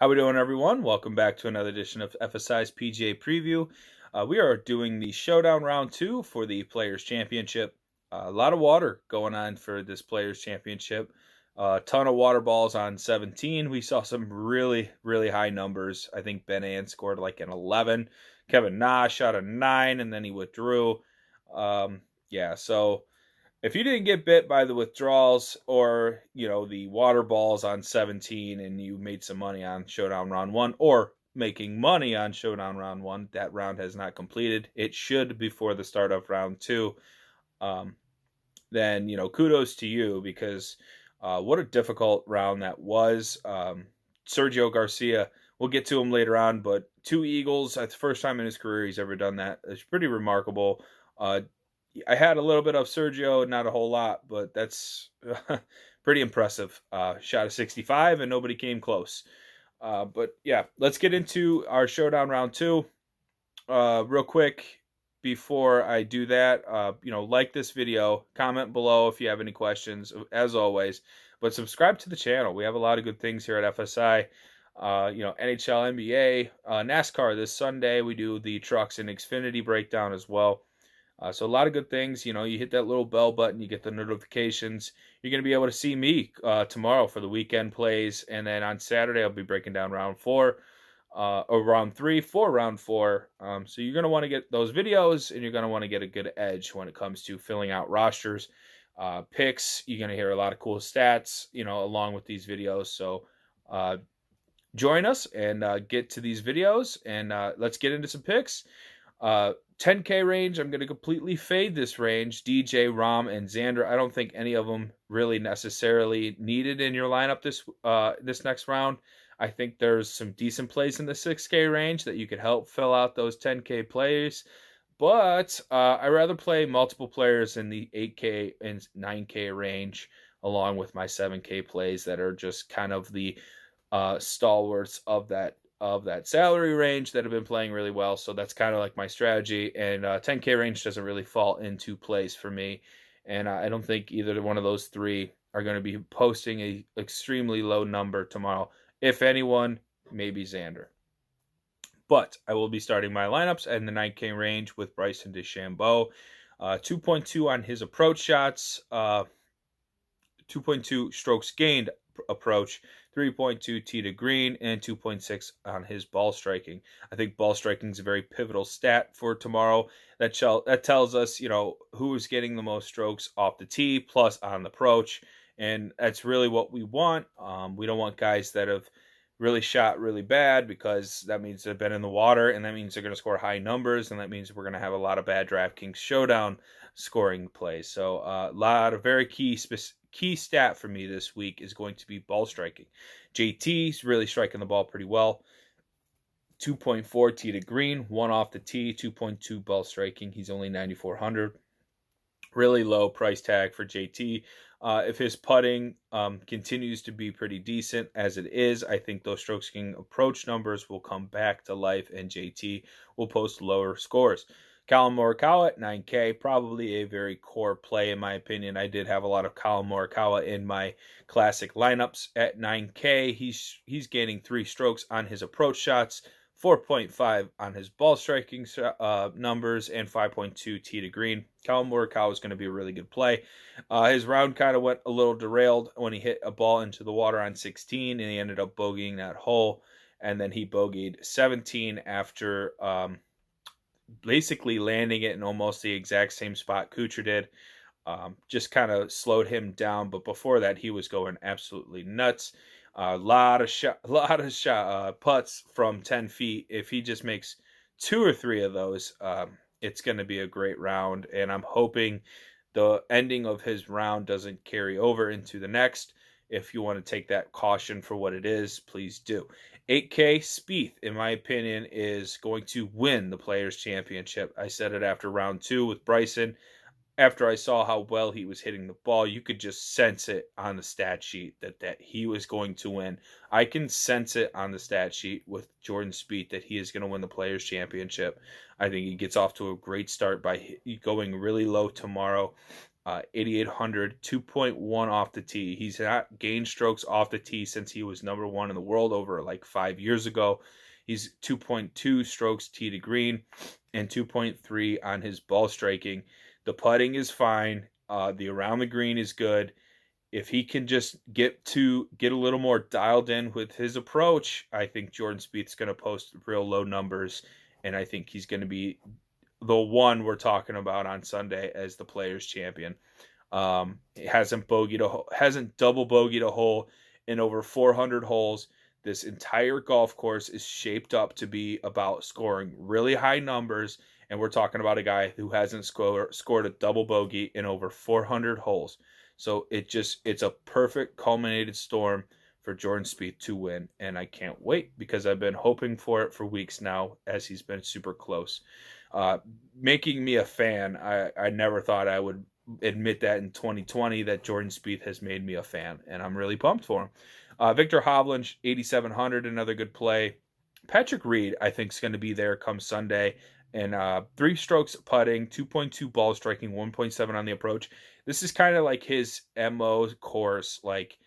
How we doing, everyone? Welcome back to another edition of FSI's PGA Preview. We are doing the Showdown Round 2 for the Players' Championship. A lot of water going on for this Players' Championship. A ton of water balls on 17. We saw some really, really high numbers. I think Ben An scored like an 11. Kevin Na shot a 9, and then he withdrew. So if you didn't get bit by the withdrawals or, the water balls on 17 and you made some money on Showdown Round 1 or making money on Showdown Round 1, that round has not completed. It should before the start of Round 2. Then, kudos to you because what a difficult round that was. Sergio Garcia, we'll get to him later on, but 2 eagles. That's the first time in his career he's ever done that. It's pretty remarkable. I had a little bit of Sergio, not a whole lot, but that's pretty impressive. Shot a 65 and nobody came close. But yeah, let's get into our Showdown Round 2. Real quick, before I do that, like this video, comment below if you have any questions, as always. But subscribe to the channel. We have a lot of good things here at FSI. NHL, NBA, NASCAR this Sunday. We do the trucks and Xfinity breakdown as well. So a lot of good things. You hit that little bell button, you get the notifications. You're going to be able to see me tomorrow for the weekend plays. And then on Saturday, I'll be breaking down Round 4 or Round 3 for Round 4. So you're going to want to get those videos, and you're going to want to get a good edge when it comes to filling out rosters, picks. You're going to hear a lot of cool stats, along with these videos. So join us and get to these videos, and let's get into some picks. 10K range, I'm going to completely fade this range. DJ, Rahm, and Xander. I don't think any of them really necessarily needed in your lineup this next round. I think there's some decent plays in the 6K range that you could help fill out those 10K plays. But I rather play multiple players in the 8K and 9K range along with my 7K plays that are just kind of the stalwarts of that salary range that have been playing really well. So that's kind of like my strategy, and 10K range doesn't really fall into place for me, and I don't think either one of those three are going to be posting a extremely low number tomorrow. If anyone, maybe Xander. But I will be starting my lineups in the 9K range with Bryson DeChambeau. 2.2 on his approach shots, 2.2 strokes gained approach, 3.2 tee to green, and 2.6 on his ball striking. I think ball striking is a very pivotal stat for tomorrow. That tells us, who's getting the most strokes off the tee plus on the approach, and that's really what we want. We don't want guys that have really shot really bad, because that means they've been in the water, and that means they're going to score high numbers, and that means we're going to have a lot of bad DraftKings showdown scoring plays. So a lot of very key stat for me this week is going to be ball striking. JT's really striking the ball pretty well. 2.4 tee to green, 1 off the tee, 2.2 ball striking. He's only 9,400. Really low price tag for JT. If his putting continues to be pretty decent as it is, I think those strokes gained approach numbers will come back to life, and JT will post lower scores. Collin Morikawa at 9K, probably a very core play in my opinion. I did have a lot of Collin Morikawa in my classic lineups at 9K. He's gaining 3 strokes on his approach shots, 4.5 on his ball striking numbers, and 5.2 tee to green. Collin Morikawa is going to be a really good play. His round kind of went a little derailed when he hit a ball into the water on 16, and he ended up bogeying that hole, and then he bogeyed 17 after basically landing it in almost the exact same spot Kuchar did. Just kind of slowed him down, but before that he was going absolutely nuts. A lot of putts from 10 feet. If he just makes 2 or 3 of those, it's going to be a great round, and I'm hoping the ending of his round doesn't carry over into the next. If you want to take that caution for what it is, please do. 8K, Spieth, in my opinion, is going to win the Players' Championship. I said it after round 2 with Bryson. After I saw how well he was hitting the ball, you could just sense it on the stat sheet that he was going to win. I can sense it on the stat sheet with Jordan Spieth that he is going to win the Players' Championship. I think he gets off to a great start by going really low tomorrow. 8,800, 2.1 off the tee. He's not gained strokes off the tee since he was number one in the world over like 5 years ago. He's 2.2 strokes tee to green and 2.3 on his ball striking. The putting is fine. The around the green is good. If he can just get a little more dialed in with his approach, I think Jordan Spieth's going to post real low numbers, and I think he's going to be the one we're talking about on Sunday as the Players Champion. He hasn't double bogeyed a hole in over 400 holes. This entire golf course is shaped up to be about scoring really high numbers, and we're talking about a guy who hasn't scored a double bogey in over 400 holes. So it's a perfect culminated storm for Jordan Spieth to win, and I can't wait because I've been hoping for it for weeks now as he's been super close. Making me a fan, I never thought I would admit that in 2020 that Jordan Spieth has made me a fan, and I'm really pumped for him. Victor Hovland, 8,700, another good play. Patrick Reed, I think, is going to be there come Sunday. And 3 strokes putting, 2.2 ball striking, 1.7 on the approach. This is kind of like his MO course. Like,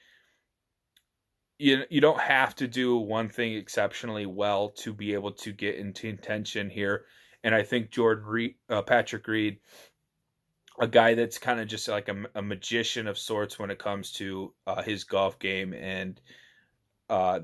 you don't have to do one thing exceptionally well to be able to get into contention here. And I think Patrick Reed, a guy that's kind of just like a magician of sorts when it comes to his golf game and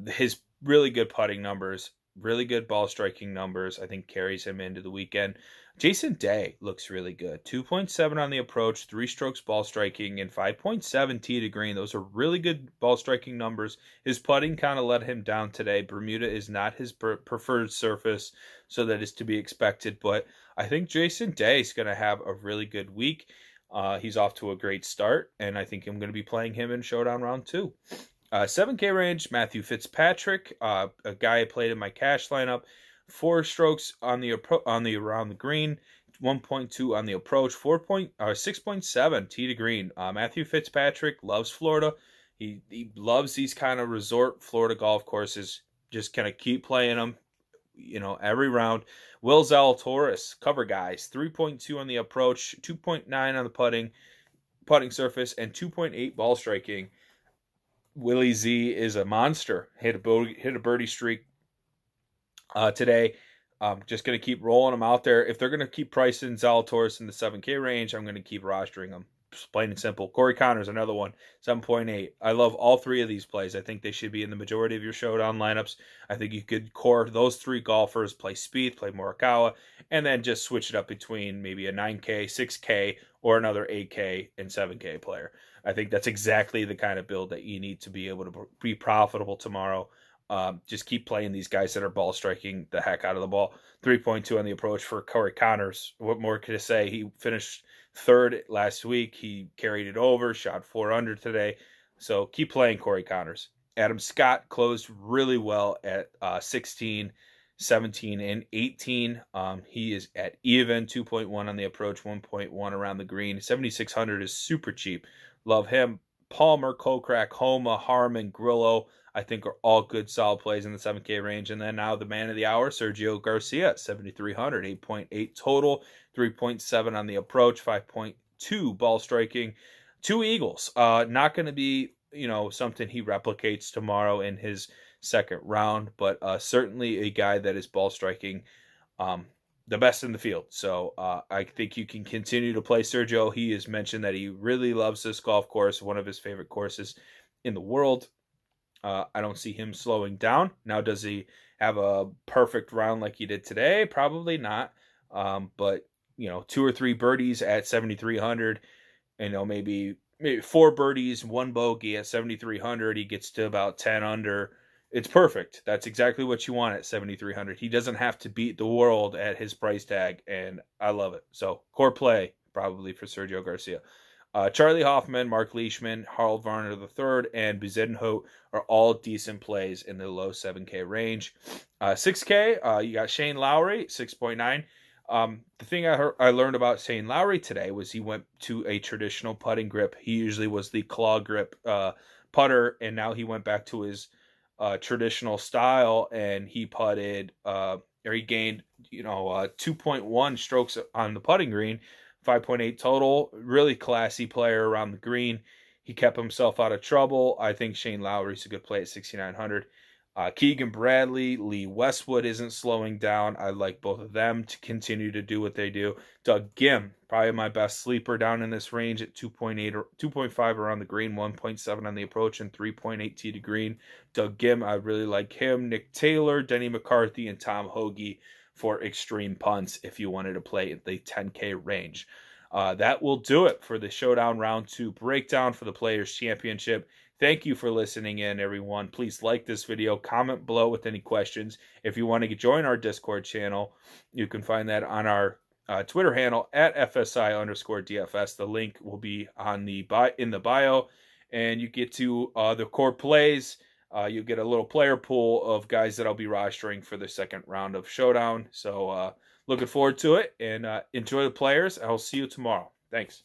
his really good putting numbers, really good ball striking numbers, I think carries him into the weekend. Jason Day looks really good. 2.7 on the approach, 3 strokes ball striking, and 5.7 tee to green. Those are really good ball striking numbers. His putting kind of let him down today. Bermuda is not his preferred surface, so that is to be expected. But I think Jason Day is going to have a really good week. He's off to a great start, and I think I'm going to be playing him in Showdown Round 2. 7K range, Matthew Fitzpatrick, a guy I played in my cash lineup. 4 strokes on the around the green, 1.2 on the approach, 6.7 tee to green. Matthew Fitzpatrick loves Florida. He loves these kind of resort Florida golf courses. Just kind of keep playing them, every round. Will Zalatoris, cover guys, 3.2 on the approach, 2.9 on the putting surface, and 2.8 ball striking. Willie Z is a monster. Hit a birdie streak today. Just going to keep rolling them out there. If they're going to keep pricing Zalatoris in the 7K range, I'm going to keep rostering them. Just plain and simple. Corey Connors, another one, 7.8. I love all 3 of these plays. I think they should be in the majority of your Showdown lineups. I think you could core those 3 golfers, play Spieth, play Morikawa, and then just switch it up between maybe a 9K, 6K, or another 8K and 7K player. I think that's exactly the kind of build that you need to be able to be profitable tomorrow. Just keep playing these guys that are ball striking the heck out of the ball. 3.2 on the approach for Corey Connors. What more could I say? He finished 3rd last week. He carried it over, shot 4 under today. So keep playing Corey Connors. Adam Scott closed really well at 16, 17, and 18. He is at even, 2.1 on the approach, 1.1 around the green. 7,600 is super cheap. Love him. Palmer, Kokrak, Homa, Harmon, Grillo, I think are all good solid plays in the 7K range. And then now the man of the hour, Sergio Garcia, 7,300, 8.8 total, 3.7 on the approach, 5.2 ball striking, 2 eagles. Not going to be, something he replicates tomorrow in his second round, but certainly a guy that is ball striking the best in the field. So I think you can continue to play Sergio. He has mentioned that he really loves this golf course, one of his favorite courses in the world. I don't see him slowing down. Now, does he have a perfect round like he did today? Probably not. But 2 or 3 birdies at 7,300, maybe 4 birdies, 1 bogey at 7,300. He gets to about 10 under. It's perfect. That's exactly what you want at 7,300. He doesn't have to beat the world at his price tag, and I love it. So, core play probably for Sergio Garcia. Charlie Hoffman, Mark Leishman, Harold Varner III, and Buzenhout are all decent plays in the low 7K range. 6K, you got Shane Lowry, 6.9. The thing I learned about Shane Lowry today was he went to a traditional putting grip. He usually was the claw grip putter, and now he went back to his traditional style, and he putted, or he gained, 2.1 strokes on the putting green, 5.8 total. Really classy player around the green. He kept himself out of trouble. I think Shane Lowry's a good play at 6,900. Keegan Bradley, Lee Westwood isn't slowing down. I like both of them to continue to do what they do. Doug Gim, probably my best sleeper down in this range at 2.8 or 2.5 around the green, 1.7 on the approach, and 3.8 tee to green. Doug Gim, I really like him. Nick Taylor, Denny McCarthy, and Tom Hoagie for extreme punts if you wanted to play at the 10K range. That will do it for the Showdown Round 2 breakdown for the Players Championship. Thank you for listening in, everyone. Please like this video, comment below with any questions. If you want to join our Discord channel, you can find that on our Twitter handle at FSI_DFS. The link will be on in the bio, and you get to the core plays. You get a little player pool of guys that I'll be rostering for the second round of Showdown. So looking forward to it, and enjoy the players. I'll see you tomorrow. Thanks.